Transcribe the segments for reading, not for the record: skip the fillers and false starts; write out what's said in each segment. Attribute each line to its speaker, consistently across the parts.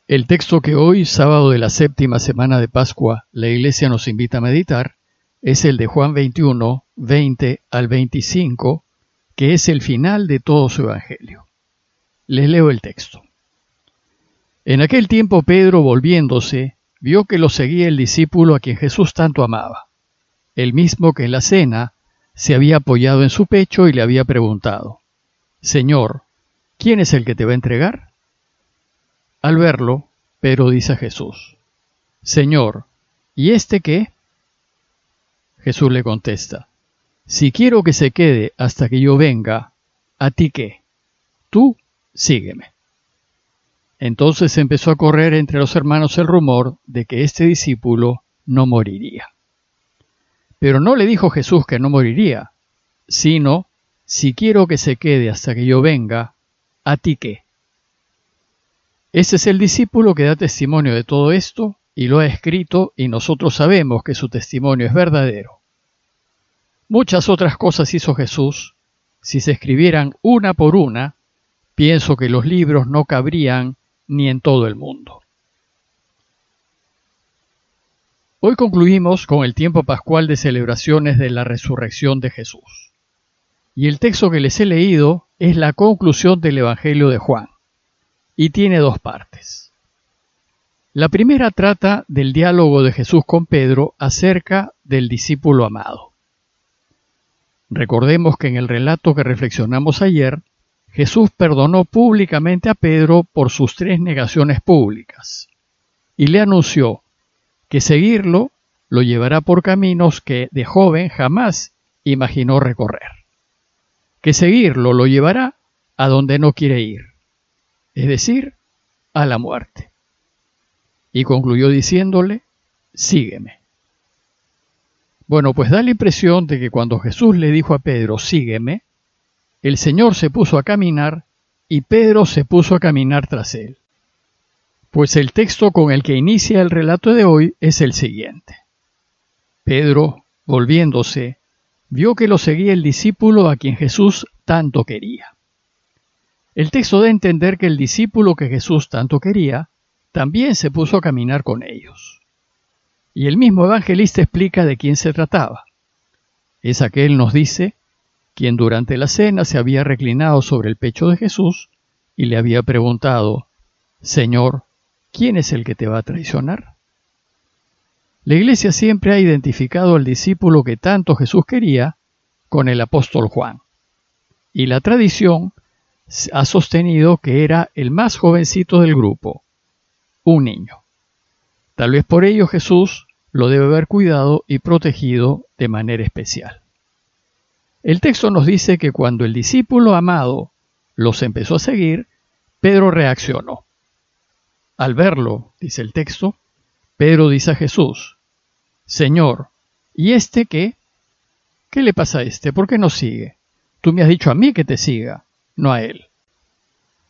Speaker 1: El texto que hoy, sábado de la séptima semana de Pascua, la Iglesia nos invita a meditar, es el de Juan 21, 20 al 25, que es el final de todo su Evangelio. Les leo el texto. En aquel tiempo Pedro, volviéndose, vio que lo seguía el discípulo a quien Jesús tanto amaba, el mismo que en la cena se había apoyado en su pecho y le había preguntado: Señor, ¿quién es el que te va a entregar? Al verlo, Pedro dice a Jesús: Señor, ¿y este qué? Jesús le contesta: Si quiero que se quede hasta que yo venga, ¿a ti qué? Tú sígueme. Entonces empezó a correr entre los hermanos el rumor de que este discípulo no moriría. Pero no le dijo Jesús que no moriría, sino: si quiero que se quede hasta que yo venga, ¿a ti qué? Este es el discípulo que da testimonio de todo esto y lo ha escrito, y nosotros sabemos que su testimonio es verdadero. Muchas otras cosas hizo Jesús. Si se escribieran una por una, pienso que los libros no cabrían ni en todo el mundo. Hoy concluimos con el tiempo pascual de celebraciones de la resurrección de Jesús. Y el texto que les he leído es la conclusión del Evangelio de Juan, y tiene dos partes. La primera trata del diálogo de Jesús con Pedro acerca del discípulo amado. Recordemos que en el relato que reflexionamos ayer, Jesús perdonó públicamente a Pedro por sus 3 negaciones públicas, y le anunció que seguirlo lo llevará por caminos que de joven jamás imaginó recorrer, que seguirlo lo llevará a donde no quiere ir, es decir, a la muerte. Y concluyó diciéndole: sígueme. Bueno, pues da la impresión de que cuando Jesús le dijo a Pedro: sígueme, el Señor se puso a caminar y Pedro se puso a caminar tras él. Pues el texto con el que inicia el relato de hoy es el siguiente. Pedro, volviéndose, vio que lo seguía el discípulo a quien Jesús tanto quería. El texto da a entender que el discípulo que Jesús tanto quería también se puso a caminar con ellos. Y el mismo evangelista explica de quién se trataba. Es aquel, nos dice, quien durante la cena se había reclinado sobre el pecho de Jesús y le había preguntado: Señor, ¿quién es el que te va a traicionar? La Iglesia siempre ha identificado al discípulo que tanto Jesús quería con el apóstol Juan. Y la tradición ha sostenido que era el más jovencito del grupo, un niño. Tal vez por ello Jesús lo debe haber cuidado y protegido de manera especial. El texto nos dice que cuando el discípulo amado los empezó a seguir, Pedro reaccionó. Al verlo, dice el texto, Pedro dice a Jesús: Señor, ¿y este qué? ¿Qué le pasa a este? ¿Por qué no sigue? Tú me has dicho a mí que te siga, no a él.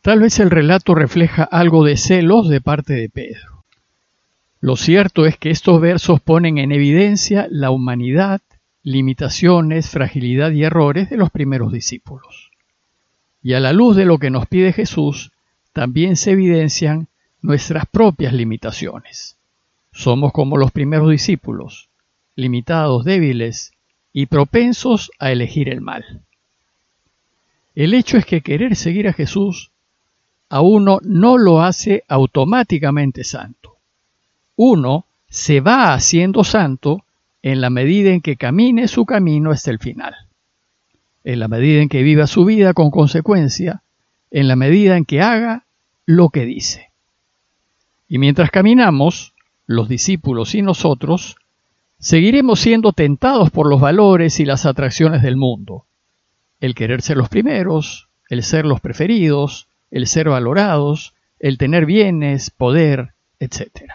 Speaker 1: Tal vez el relato refleja algo de celos de parte de Pedro. Lo cierto es que estos versos ponen en evidencia la humanidad, limitaciones, fragilidad y errores de los primeros discípulos. Y a la luz de lo que nos pide Jesús, también se evidencian nuestras propias limitaciones. Somos como los primeros discípulos, limitados, débiles y propensos a elegir el mal. El hecho es que querer seguir a Jesús a uno no lo hace automáticamente santo. Uno se va haciendo santo en la medida en que camine su camino hasta el final, en la medida en que viva su vida con consecuencia, en la medida en que haga lo que dice. Y mientras caminamos, los discípulos y nosotros, seguiremos siendo tentados por los valores y las atracciones del mundo. El querer ser los primeros, el ser los preferidos, el ser valorados, el tener bienes, poder, etc.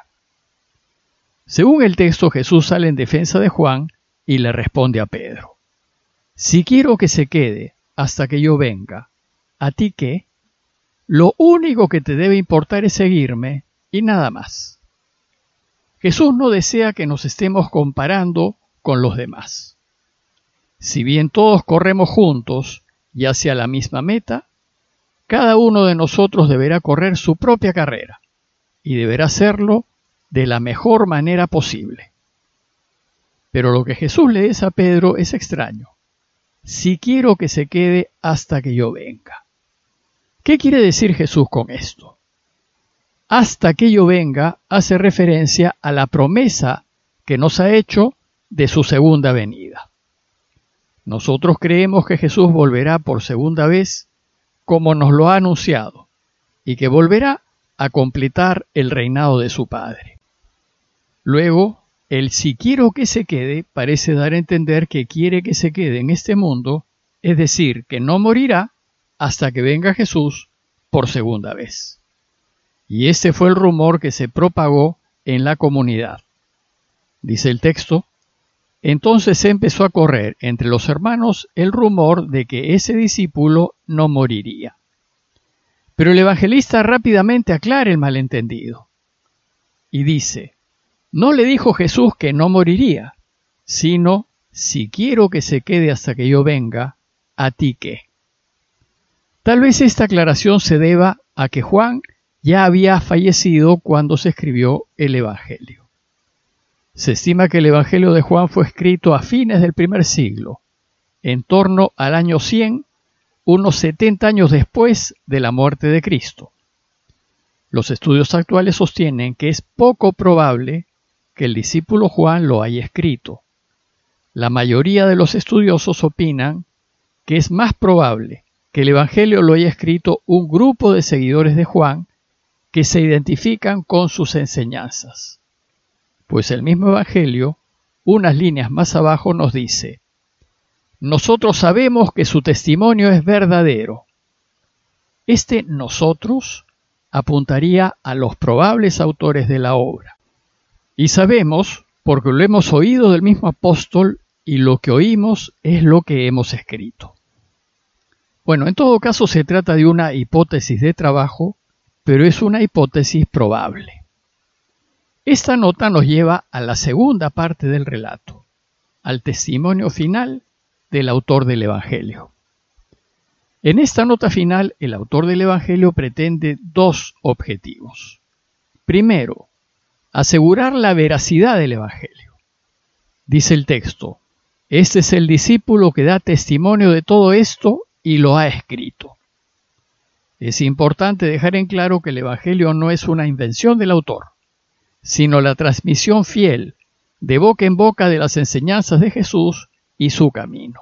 Speaker 1: Según el texto, Jesús sale en defensa de Juan y le responde a Pedro: Si quiero que se quede hasta que yo venga, ¿a ti qué? Lo único que te debe importar es seguirme y nada más. Jesús no desea que nos estemos comparando con los demás. Si bien todos corremos juntos y hacia la misma meta, cada uno de nosotros deberá correr su propia carrera. y deberá hacerlo de la mejor manera posible. Pero lo que Jesús le dice a Pedro es extraño. Si quiero que se quede hasta que yo venga. ¿Qué quiere decir Jesús con esto? Hasta que yo venga hace referencia a la promesa que nos ha hecho de su segunda venida. Nosotros creemos que Jesús volverá por segunda vez como nos lo ha anunciado y que volverá a completar el reinado de su Padre. Luego, el si quiero que se quede parece dar a entender que quiere que se quede en este mundo, es decir, que no morirá hasta que venga Jesús por segunda vez. Y este fue el rumor que se propagó en la comunidad. Dice el texto: entonces se empezó a correr entre los hermanos el rumor de que ese discípulo no moriría. Pero el evangelista rápidamente aclara el malentendido y dice: no le dijo Jesús que no moriría, sino: si quiero que se quede hasta que yo venga, ¿a ti qué? Tal vez esta aclaración se deba a que Juan ya había fallecido cuando se escribió el Evangelio. Se estima que el Evangelio de Juan fue escrito a fines del primer siglo, en torno al año 100, unos 70 años después de la muerte de Cristo. Los estudios actuales sostienen que es poco probable que el discípulo Juan lo haya escrito. La mayoría de los estudiosos opinan que es más probable que el Evangelio lo haya escrito un grupo de seguidores de Juan que se identifican con sus enseñanzas. Pues el mismo Evangelio, unas líneas más abajo, nos dice: nosotros sabemos que su testimonio es verdadero. Este nosotros apuntaría a los probables autores de la obra. Y sabemos porque lo hemos oído del mismo apóstol y lo que oímos es lo que hemos escrito. Bueno, en todo caso se trata de una hipótesis de trabajo, pero es una hipótesis probable. Esta nota nos lleva a la segunda parte del relato, al testimonio final del autor del Evangelio. En esta nota final, el autor del Evangelio pretende dos objetivos. Primero, asegurar la veracidad del Evangelio. Dice el texto: este es el discípulo que da testimonio de todo esto y lo ha escrito. Es importante dejar en claro que el Evangelio no es una invención del autor, sino la transmisión fiel, de boca en boca, de las enseñanzas de Jesús y su camino.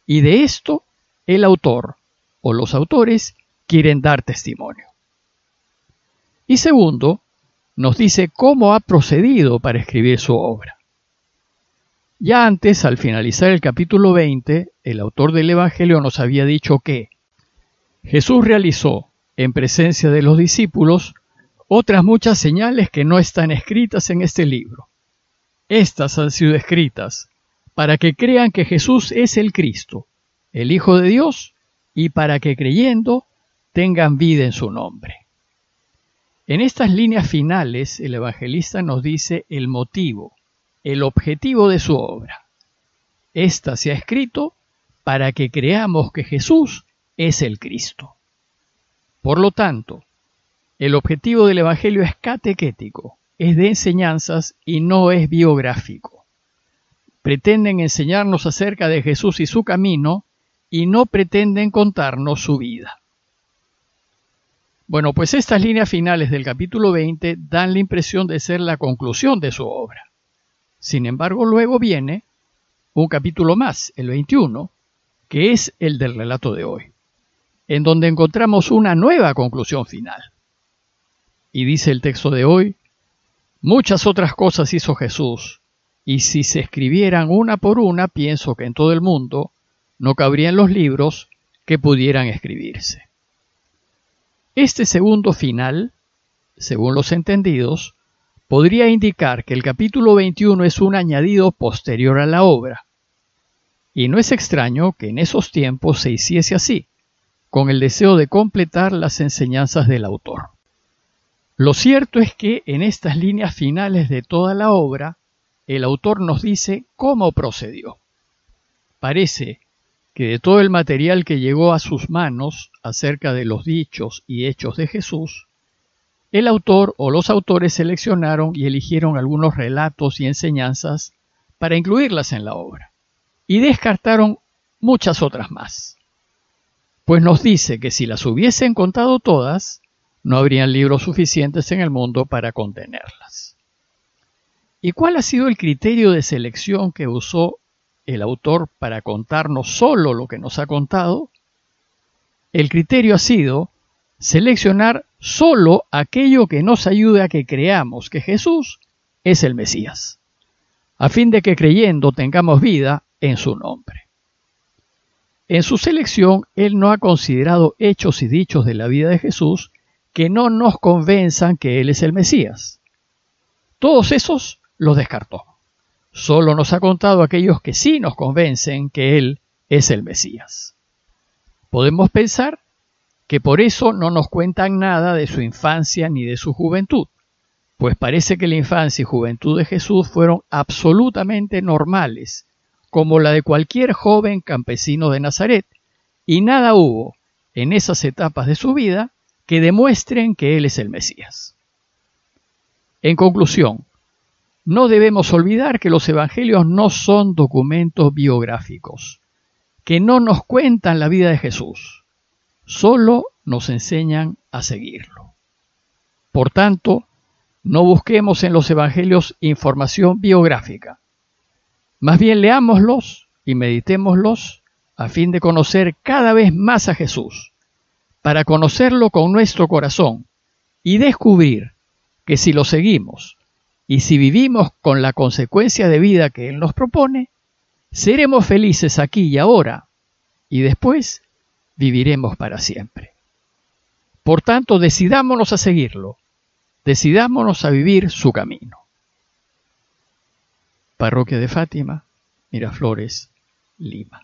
Speaker 1: Y de esto, el autor o los autores quieren dar testimonio. Y segundo, nos dice cómo ha procedido para escribir su obra. Ya antes, al finalizar el capítulo 20, el autor del Evangelio nos había dicho que Jesús realizó, en presencia de los discípulos, otras muchas señales que no están escritas en este libro. Estas han sido escritas para que crean que Jesús es el Cristo, el Hijo de Dios, y para que creyendo tengan vida en su nombre. En estas líneas finales, el evangelista nos dice el motivo, el objetivo de su obra. Esta se ha escrito para que creamos que Jesús es el Cristo. Por lo tanto, el objetivo del Evangelio es catequético, es de enseñanzas y no es biográfico. Pretenden enseñarnos acerca de Jesús y su camino y no pretenden contarnos su vida. Bueno, pues estas líneas finales del capítulo 20 dan la impresión de ser la conclusión de su obra. Sin embargo, luego viene un capítulo más, el 21, que es el del relato de hoy, en donde encontramos una nueva conclusión final. Y dice el texto de hoy: muchas otras cosas hizo Jesús, y si se escribieran una por una, pienso que en todo el mundo no cabrían los libros que pudieran escribirse. Este segundo final, según los entendidos, podría indicar que el capítulo 21 es un añadido posterior a la obra. Y no es extraño que en esos tiempos se hiciese así, con el deseo de completar las enseñanzas del autor. Lo cierto es que en estas líneas finales de toda la obra, el autor nos dice cómo procedió. Parece que de todo el material que llegó a sus manos acerca de los dichos y hechos de Jesús, el autor o los autores seleccionaron y eligieron algunos relatos y enseñanzas para incluirlas en la obra, y descartaron muchas otras más. Pues nos dice que si las hubiesen contado todas, no habrían libros suficientes en el mundo para contenerlas. ¿Y cuál ha sido el criterio de selección que usó el autor para contarnos solo lo que nos ha contado? El criterio ha sido seleccionar solo aquello que nos ayude a que creamos que Jesús es el Mesías, a fin de que creyendo tengamos vida en su nombre. En su selección, él no ha considerado hechos y dichos de la vida de Jesús que no nos convenzan que él es el Mesías. Todos esos los descartó. Solo nos ha contado aquellos que sí nos convencen que él es el Mesías. Podemos pensar que por eso no nos cuentan nada de su infancia ni de su juventud, pues parece que la infancia y juventud de Jesús fueron absolutamente normales, como la de cualquier joven campesino de Nazaret, y nada hubo en esas etapas de su vida que demuestren que él es el Mesías. En conclusión, no debemos olvidar que los evangelios no son documentos biográficos, que no nos cuentan la vida de Jesús, solo nos enseñan a seguirlo. Por tanto, no busquemos en los evangelios información biográfica. Más bien leámoslos y meditémoslos a fin de conocer cada vez más a Jesús, para conocerlo con nuestro corazón y descubrir que si lo seguimos y si vivimos con la consecuencia de vida que Él nos propone, seremos felices aquí y ahora, y después viviremos para siempre. Por tanto, decidámonos a seguirlo, decidámonos a vivir su camino. Parroquia de Fátima, Miraflores, Lima.